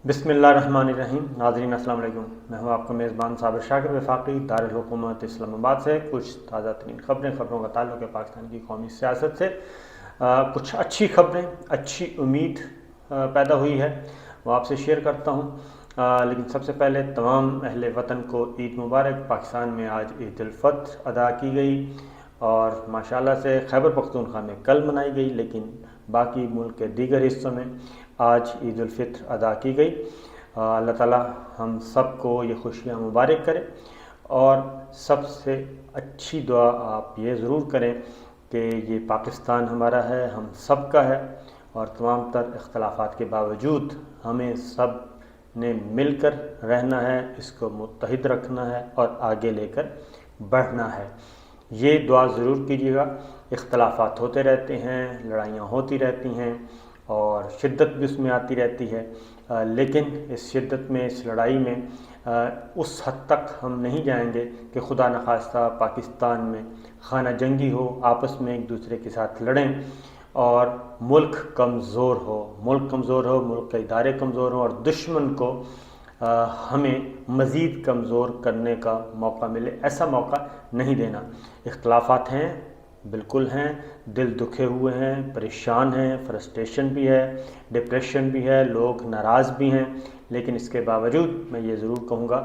बिस्मिल्लाहिर्रहमानिर्रहीम। नाज़रीन अस्सलाम वालेकुम। मैं हूं आपका मेज़बान साबिर शाकिर वफाकी दारुल हुकूमत इस्लामाबाद से। कुछ ताज़ा तरीन खबरों का ताल्लुक़ है पाकिस्तान की कौमी सियासत से। कुछ अच्छी खबरें, अच्छी उम्मीद पैदा हुई है, वो आपसे शेयर करता हूं। लेकिन सबसे पहले तमाम अहले वतन को ईद मुबारक। पाकिस्तान में आज ईद उल फितर अदा की गई और माशाल्लाह से खैबर पख्तूनख्वा में कल मनाई गई, लेकिन बाकी मुल्क के दीगर हिस्सों में आज ईद उल फितर अदा की गई। अल्लाह ताला हम सब को ये खुशियाँ मुबारक करें और सबसे अच्छी दुआ आप ये ज़रूर करें कि ये पाकिस्तान हमारा है, हम सब का है और तमाम तर इख्तलाफात के बावजूद हमें सब ने मिलकर रहना है, इसको मुत्तहिद रखना है और आगे लेकर बढ़ना है। ये दुआ ज़रूर कीजिएगा। इख्तलाफात होते रहते हैं, लड़ाइयाँ होती रहती हैं और शिद्दत भी उसमें आती रहती है, लेकिन इस शिद्दत में, इस लड़ाई में उस हद तक हम नहीं जाएंगे कि खुदा न खास्ता पाकिस्तान में खाना जंगी हो, आपस में एक दूसरे के साथ लड़ें और मुल्क कमज़ोर हो, मुल्क के इदारे कमज़ोर हों और दुश्मन को हमें मज़ीद कमज़ोर करने का मौका मिले। ऐसा मौका नहीं देना। इख्तलाफात हैं, बिल्कुल हैं, दिल दुखे हुए हैं, परेशान हैं, फ्रस्ट्रेशन भी है, डिप्रेशन भी है, लोग नाराज़ भी हैं, लेकिन इसके बावजूद मैं ये ज़रूर कहूँगा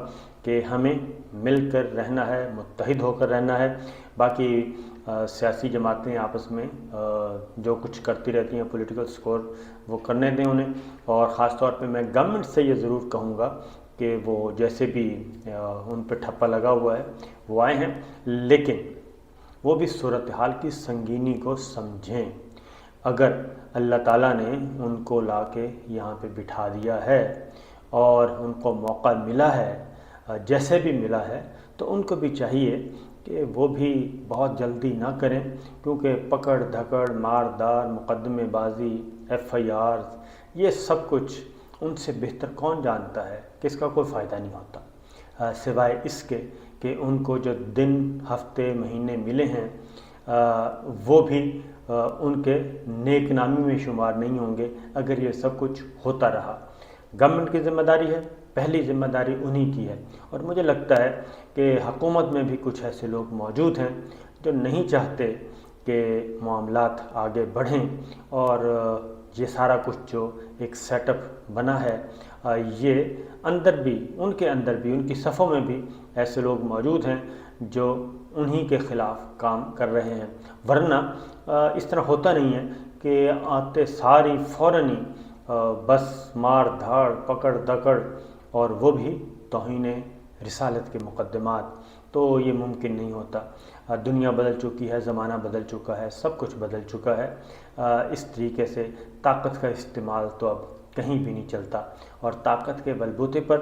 कि हमें मिलकर रहना है, मुत्तहिद होकर रहना है। बाकी सियासी जमातें आपस में जो कुछ करती रहती हैं, पॉलिटिकल स्कोर, वो करने दें उन्हें। और ख़ास तौर पे मैं गवर्नमेंट से ये ज़रूर कहूँगा कि वो जैसे भी उन पर ठप्पा लगा हुआ है वो आए हैं, लेकिन वो भी सूरत हाल की संगीनी को समझें। अगर अल्लाह ताला ने उनको लाके यहाँ पे बिठा दिया है और उनको मौका मिला है, जैसे भी मिला है, तो उनको भी चाहिए कि वो भी बहुत जल्दी ना करें, क्योंकि पकड़ धकड़, मारदार, मुकदमेबाजी, FIR, ये सब कुछ उनसे बेहतर कौन जानता है कि इसका कोई फ़ायदा नहीं होता, सिवाय इसके कि उनको जो दिन, हफ्ते, महीने मिले हैं वो भी उनके नेक नामी में शुमार नहीं होंगे अगर ये सब कुछ होता रहा। गवर्नमेंट की ज़िम्मेदारी है, पहली ज़िम्मेदारी उन्हीं की है। और मुझे लगता है कि हुकूमत में भी कुछ ऐसे लोग मौजूद हैं जो नहीं चाहते कि मामलात आगे बढ़ें और ये सारा कुछ जो एक सेटअप बना है, ये उनके अंदर भी, उनकी सफ़ों में भी ऐसे लोग मौजूद हैं जो उन्हीं के ख़िलाफ़ काम कर रहे हैं। वरना इस तरह होता नहीं है कि आते सारी फ़ौरन ही बस मार धाड़, पकड़ दकड़, और वो भी तौहीन रिसालत के मुकद्दमात। तो ये मुमकिन नहीं होता। दुनिया बदल चुकी है, ज़माना बदल चुका है, सब कुछ बदल चुका है। इस तरीके से ताकत का इस्तेमाल तो अब कहीं भी नहीं चलता और ताकत के बलबूते पर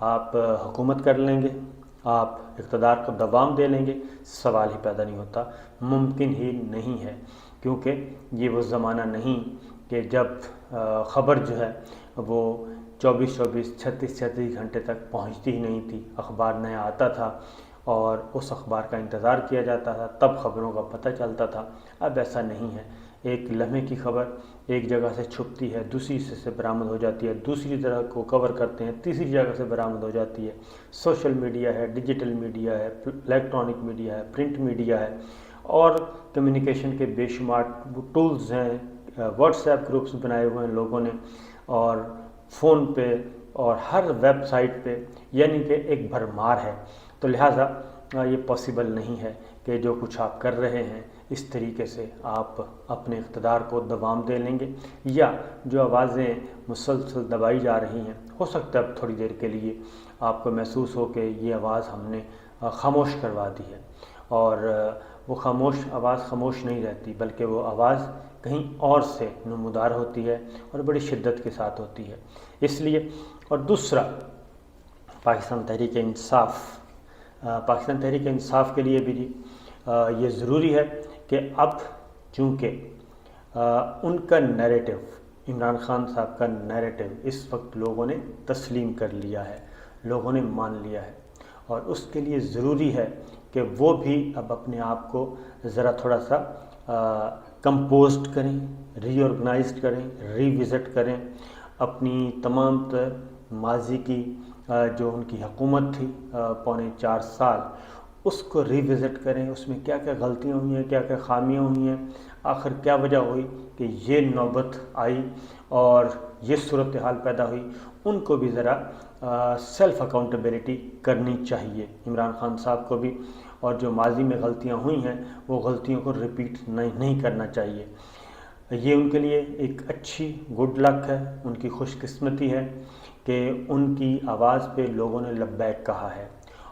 आप हुकूमत कर लेंगे, आप इक़्तिदार को दबाम दे लेंगे, सवाल ही पैदा नहीं होता, मुमकिन ही नहीं है। क्योंकि ये वो ज़माना नहीं कि जब ख़बर जो है वो 24-24, 36-36 घंटे तक पहुंचती ही नहीं थी। अखबार नया आता था और उस अखबार का इंतज़ार किया जाता था, तब ख़बरों का पता चलता था। अब ऐसा नहीं है। एक लम्हे की खबर एक जगह से छुपती है, दूसरी से बरामद हो जाती है, दूसरी जगह को कवर करते हैं, तीसरी जगह से बरामद हो जाती है। सोशल मीडिया है, डिजिटल मीडिया है, इलेक्ट्रॉनिक मीडिया है, प्रिंट मीडिया है और कम्युनिकेशन के बेशुमार टूल्स हैं। व्हाट्सएप ग्रुप्स बनाए हुए हैं लोगों ने और फ़ोन पे और हर वेबसाइट पे, यानी कि एक भरमार है। तो लिहाजा ये पॉसिबल नहीं है कि जो कुछ आप कर रहे हैं इस तरीके से आप अपने इक़्तिदार को दबाम दे लेंगे, या जो आवाज़ें मुसलसल दबाई जा रही हैं, हो सकता है अब थोड़ी देर के लिए आपको महसूस हो कि ये आवाज़ हमने ख़ामोश करवा दी है। और वो आवाज़ ख़ामोश नहीं रहती, बल्कि वो आवाज़ कहीं और से नमूदार होती है और बड़ी शिद्दत के साथ होती है। इसलिए, और दूसरा, पाकिस्तान तहरीक इंसाफ़ के लिए भी ये ज़रूरी है कि अब चूँकि उनका नैरेटिव, इमरान खान साहब का नैरेटिव इस वक्त लोगों ने तस्लीम कर लिया है, लोगों ने मान लिया है, और उसके लिए ज़रूरी है कि वो भी अब अपने आप को ज़रा थोड़ा सा कंपोज्ड करें, रीऑर्गेनाइज्ड करें, रिविज़िट करें, अपनी तमाम ماضی کی جو ان کی حکومت تھی پونے 4 سال، اس کو ریوزٹ کریں، اس میں کیا کیا غلطیاں ہوئی ہیں، کیا کیا خامیاں ہوئی ہیں، آخر کیا وجہ ہوئی کہ یہ نوبت آئی اور یہ صورتحال پیدا ہوئی، ان کو بھی ذرا سیلف اکاؤنٹیبلٹی کرنی چاہیے عمران خان صاحب کو بھی، اور جو ماضی میں غلطیاں ہوئی ہیں وہ غلطیوں کو ریپیٹ نہیں کرنا چاہیے۔ یہ ان کے لیے ایک اچھی گڈ لک ہے، ان کی خوش قسمتی ہے کہ ان کی آواز پہ لوگوں نے لبیک کہا ہے،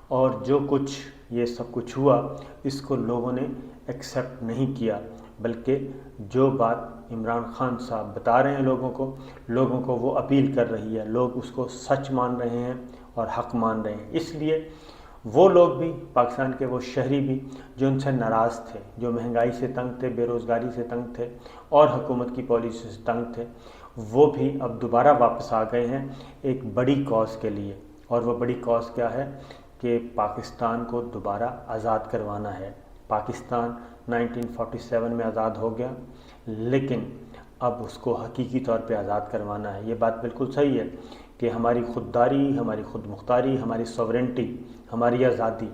اور جو کچھ یہ سب کچھ ہوا اس کو لوگوں نے ایکسیپٹ نہیں کیا، بلکہ جو بات عمران خان صاحب بتا رہے ہیں لوگوں کو وہ اپیل کر رہی ہے، لوگ اس کو سچ مان رہے ہیں اور حق مان رہے ہیں۔ اس لیے وہ لوگ بھی، پاکستان کے وہ شہری بھی جو ان سے ناراض تھے، جو مہنگائی سے تنگ تھے، بے روزگاری سے تنگ تھے اور حکومت کی پالیسی سے تنگ تھے، وہ بھی اب دوبارہ واپس آ گئے ہیں ایک بڑی کاز کے لیے، اور وہ بڑی کاز کیا ہے کہ پاکستان کو دوبارہ آزاد کروانا ہے۔ پاکستان 1947 میں آزاد ہو گیا، لیکن اب اس کو حقیقی طور پہ آزاد کروانا ہے۔ یہ بات بالکل صحیح ہے کہ ہماری خودداری، ہماری خود مختاری، ہماری سوورنٹی، ہماری آزادی،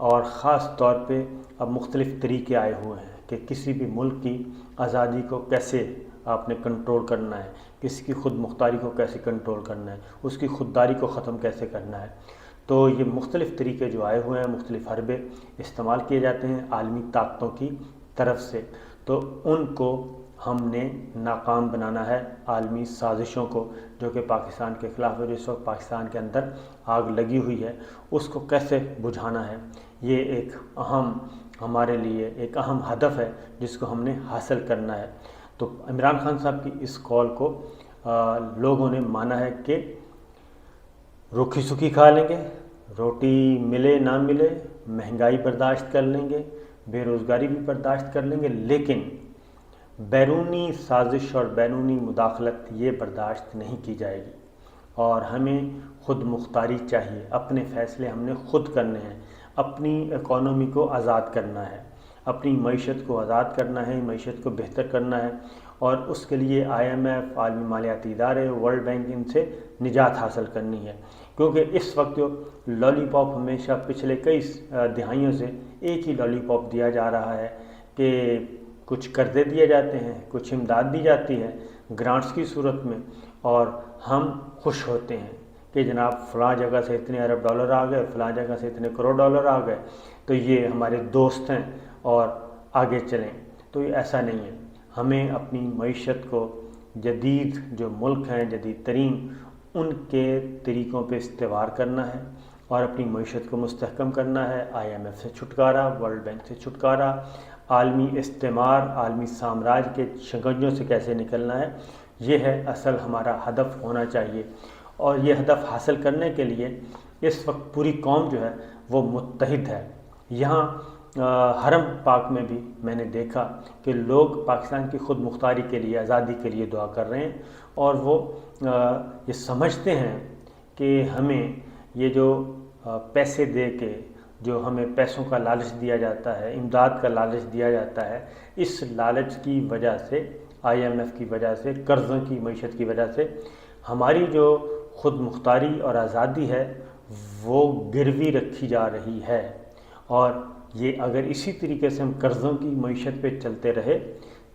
اور خاص طور پہ اب مختلف طریقے آئے ہوئے ہیں کہ کسی بھی ملک کی آزادی کو کیسے آپ نے کنٹرول کرنا ہے، کسی کی خود مختاری کو کیسے کنٹرول کرنا ہے، اس کی خودداری کو ختم کیسے کرنا ہے۔ تو یہ مختلف طریقے جو آئے ہوئے ہیں، مختلف حربے استعمال کیے جاتے ہیں عالمی طاقتوں کی طرف سے، تو ان کو ہم نے ناکام بنانا ہے، عالمی سازشوں کو جو کہ پاکستان کے خلاف ہے، جس وقت پاکستان کے اندر آگ لگی ہوئی ہے، اس کو کیسے بجھانا ہے۔ یہ ایک اہم، ہمارے لیے ایک اہم ہدف ہے جس کو ہم نے حاصل کرنا ہے۔ تو عمران خان صاحب کی اس کال کو لوگوں نے مانا ہے کہ روکھی سکھی کھا لیں گے، روٹی ملے نہ ملے، مہنگائی برداشت کر لیں گے، بے روزگاری بھی برداشت کر لیں گے، لیکن بیرونی سازش اور بیرونی مداخلت یہ برداشت نہیں کی جائے گی، اور ہمیں خود مختاری چاہیے، اپنے فیصلے ہم نے خود کرنے ہیں، اپنی اکانومی کو آزاد کرنا ہے، اپنی معیشت کو آزاد کرنا ہے، معیشت کو بہتر کرنا ہے، اور اس کے لیے IMF، عالمی مالیاتی ادارے، ورلڈ بینک، ان سے نجات حاصل کرنی ہے۔ کیونکہ اس وقت جو لالی پاپ ہمیشہ پچھلے کئی دہائیوں سے ایک ہی لالی پاپ دیا جا رہا ہے کہ کچھ قرضے دیے جاتے ہیں، کچھ امداد دی جاتی ہے گرانٹس کی صورت میں، اور ہم خوش ہوتے ہیں کہ جناب فلاں جگہ سے اتنے ارب ڈالر آ گئے، فلاں جگہ سے اتنے کروڑ ڈالر آ گئے، تو یہ ہمارے دوست ہیں اور آگے چلیں۔ تو یہ ایسا نہیں ہے، ہمیں اپنی معیشت کو جدید جو ملک ہیں، جدید ترین، ان کے طریقوں پہ استوار کرنا ہے اور اپنی معیشت کو مستحکم کرنا ہے۔ IMF سے چھٹکارا، ورلڈ بینک سے چھٹکارا، عالمی استعمار، عالمی سامراج کے شکنجوں سے کیسے نکلنا ہے، یہ ہے اصل ہمارا ہدف ہونا چاہیے۔ اور یہ ہدف حاصل کرنے کے لیے اس وقت پوری قوم جو ہے وہ متحد ہے۔ یہاں حرم پاک میں بھی میں نے دیکھا کہ لوگ پاکستان کی خود مختاری کے لیے، آزادی کے لیے دعا کر رہے ہیں، اور وہ یہ سمجھتے ہیں کہ ہمیں یہ جو پیسے دے کے، جو ہمیں پیسوں کا لالچ دیا جاتا ہے، امداد کا لالچ دیا جاتا ہے، اس لالچ کی وجہ سے، IMF کی وجہ سے، قرضوں کی معیشت کی وجہ سے ہماری جو خود مختاری اور آزادی ہے وہ گروی رکھی جا رہی ہے، اور یہ اگر اسی طریقے سے ہم قرضوں کی معیشت پہ چلتے رہے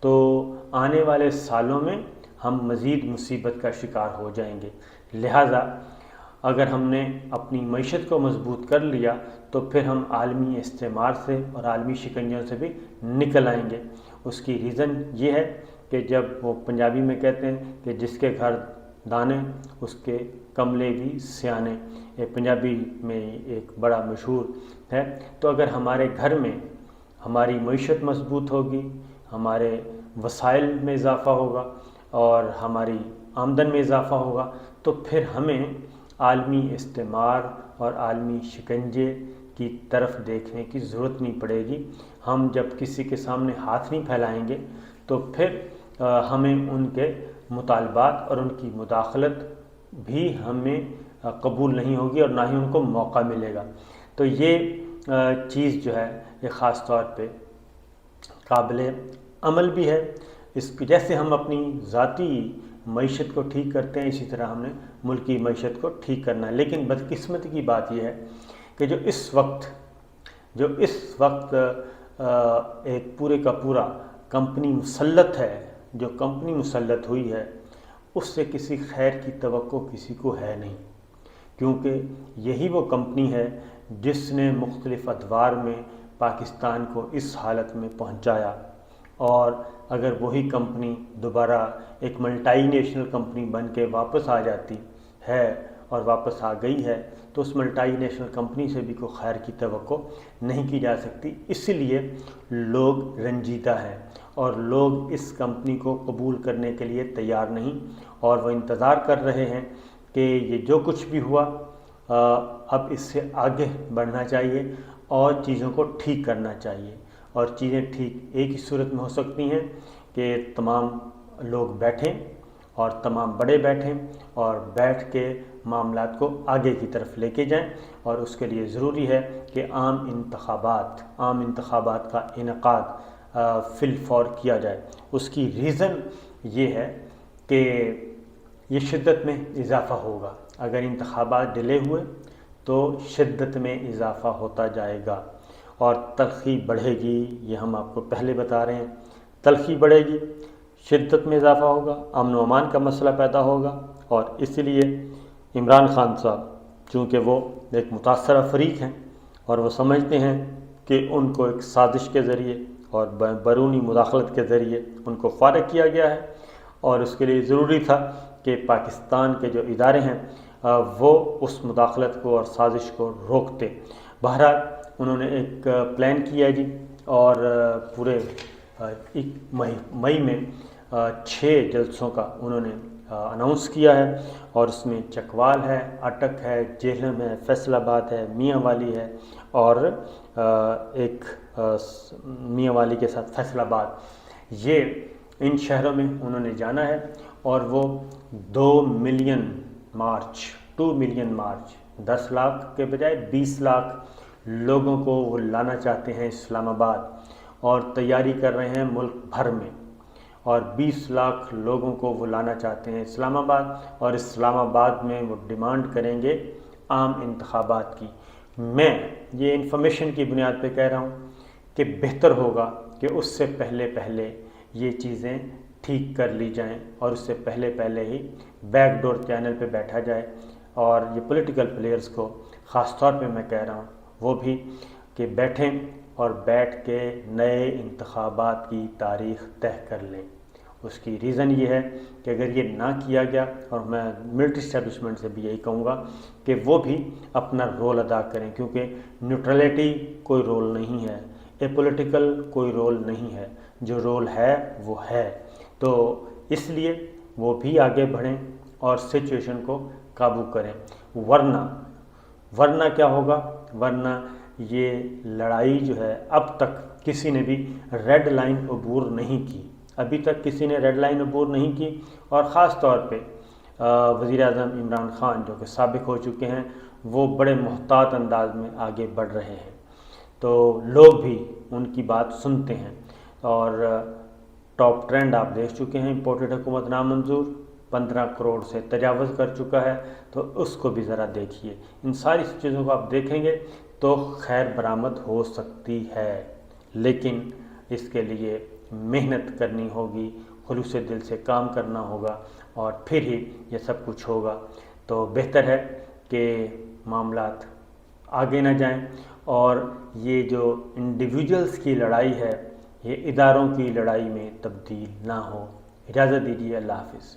تو آنے والے سالوں میں ہم مزید مصیبت کا شکار ہو جائیں گے۔ لہٰذا اگر ہم نے اپنی معیشت کو مضبوط کر لیا تو پھر ہم عالمی استعمار سے اور عالمی شکنجوں سے بھی نکل آئیں گے۔ اس کی ریزن یہ ہے کہ جب وہ پنجابی میں کہتے ہیں کہ جس کے گھر دانے اس کے کملے بھی سیانے، یہ پنجابی میں ایک بڑا مشہور ہے۔ تو اگر ہمارے گھر میں ہماری معیشت مضبوط ہوگی، ہمارے وسائل میں اضافہ ہوگا اور ہماری آمدن میں اضافہ ہوگا، تو پھر ہمیں عالمی استعمار اور عالمی شکنجے کی طرف دیکھنے کی ضرورت نہیں پڑے گی۔ ہم جب کسی کے سامنے ہاتھ نہیں پھیلائیں گے تو پھر ہمیں ان کے مطالبات اور ان کی مداخلت بھی ہمیں قبول نہیں ہوگی اور نہ ہی ان کو موقع ملے گا۔ تو یہ چیز جو ہے یہ خاص طور پہ قابل عمل بھی ہے، जैसे हम अपनी ज़ाती मईशत को ठीक करते हैं, इसी तरह हमने मुल्क की मईशत को ठीक करना है। लेकिन बदकिस्मती की बात यह है कि जो इस वक्त एक पूरे का पूरा कंपनी मुसल्लत है, जो कंपनी मुसल्लत हुई है, उससे किसी खैर की तवक्को किसी को है नहीं, क्योंकि यही वो कंपनी है जिसने मुख्तलिफ अदवार में पाकिस्तान को इस हालत में पहुंचाया। और अगर वही कंपनी दोबारा एक मल्टी नेशनल कंपनी बन के वापस आ जाती है और वापस आ गई है, तो उस मल्टी नेशनल कंपनी से भी कोई खैर की तवक्को नहीं की जा सकती। इसलिए लोग रंजीदा हैं और लोग इस कंपनी को कबूल करने के लिए तैयार नहीं, और वो इंतज़ार कर रहे हैं कि ये जो कुछ भी हुआ अब इससे आगे बढ़ना चाहिए और चीज़ों को ठीक करना चाहिए। और चीज़ें ठीक एक ही सूरत में हो सकती हैं कि तमाम लोग बैठें और तमाम बड़े बैठें और बैठ के मामलात को आगे की तरफ लेके जाएं, और उसके लिए ज़रूरी है कि आम इंतखाबात का इनेकाद फिलफौर किया जाए। उसकी रीज़न ये है कि ये शिद्दत में इजाफ़ा होगा। अगर इंतखाबात डिले हुए तो शिद्दत में इजाफ़ा होता जाएगा और तलखी बढ़ेगी। ये हम आपको पहले बता रहे हैं, तलखी बढ़ेगी, शिद्दत में इजाफ़ा होगा, अमन व अमान का मसला पैदा होगा। और इसीलिए इमरान खान साहब, चूँकि वो एक मुतासरा फ़रीक हैं और वो समझते हैं कि उनको एक साजिश के ज़रिए और बैरूनी मुदाखलत के ज़रिए उनको फ़ारिग किया गया है, और उसके लिए ज़रूरी था कि पाकिस्तान के जो इदारे हैं वो उस मुदाखलत को और साजिश को रोकते। बहरहाल उन्होंने एक प्लान किया जी, और पूरे मई में 6 जलसों का उन्होंने अनाउंस किया है, और उसमें चकवाल है, अटक है, जेहलम है, फैसलाबाद है, मियाँ वाली है, और एक मियाँ वाली के साथ फैसलाबाद, ये इन शहरों में उन्होंने जाना है। और वो 2 मिलियन मार्च 10 लाख के बजाय 20 लाख लोगों को वो लाना चाहते हैं इस्लामाबाद, और तैयारी कर रहे हैं मुल्क भर में, और 20 लाख लोगों को वो लाना चाहते हैं इस्लामाबाद, और इस्लामाबाद में वो डिमांड करेंगे आम इंतखाबात की। मैं ये इंफॉर्मेशन की बुनियाद पे कह रहा हूँ कि बेहतर होगा कि उससे पहले ये चीज़ें ठीक कर ली जाएं, और उससे पहले ही बैकडोर चैनल पे बैठा जाए। और ये पॉलिटिकल प्लेयर्स को ख़ास तौर पे मैं कह रहा हूँ, वो भी कि बैठें और बैठ के नए इंतखाबात की तारीख़ तय कर लें। उसकी रीज़न ये है कि अगर ये ना किया गया, और मैं मिलिट्री इस्टेब्लिशमेंट से भी यही कहूँगा कि वो भी अपना रोल अदा करें, क्योंकि न्यूट्रलिटी कोई रोल नहीं है, एपॉलिटिकल कोई रोल नहीं है, जो रोल है वो है। तो इसलिए वो भी आगे बढ़ें और सिचुएशन को काबू करें, वरना क्या होगा, वरना ये लड़ाई जो है, अब तक किसी ने भी रेड लाइन अबूर नहीं की, अभी तक किसी ने रेड लाइन अबूर नहीं की, और ख़ास तौर पे वज़ीर-ए-आज़म इमरान खान जो कि साबिक हो चुके हैं, वो बड़े मोहतात अंदाज में आगे बढ़ रहे हैं, तो लोग भी उनकी बात सुनते हैं। और टॉप ट्रेंड आप देख चुके हैं, इम्पोर्टेड हुकूमत नामंजूर 15 करोड़ से तजावज़ कर चुका है, तो उसको भी ज़रा देखिए। इन सारी चीज़ों को आप देखेंगे तो खैर बरामद हो सकती है, लेकिन इसके लिए मेहनत करनी होगी, खुलूस दिल से काम करना होगा, और फिर ही ये सब कुछ होगा। तो बेहतर है कि मामलात आगे ना जाएं, और ये जो इंडिविजुअल्स की लड़ाई है, ये इदारों की लड़ाई में तब्दील ना हो। इजाज़त दीजिए, अल्लाह हाफ़िज़।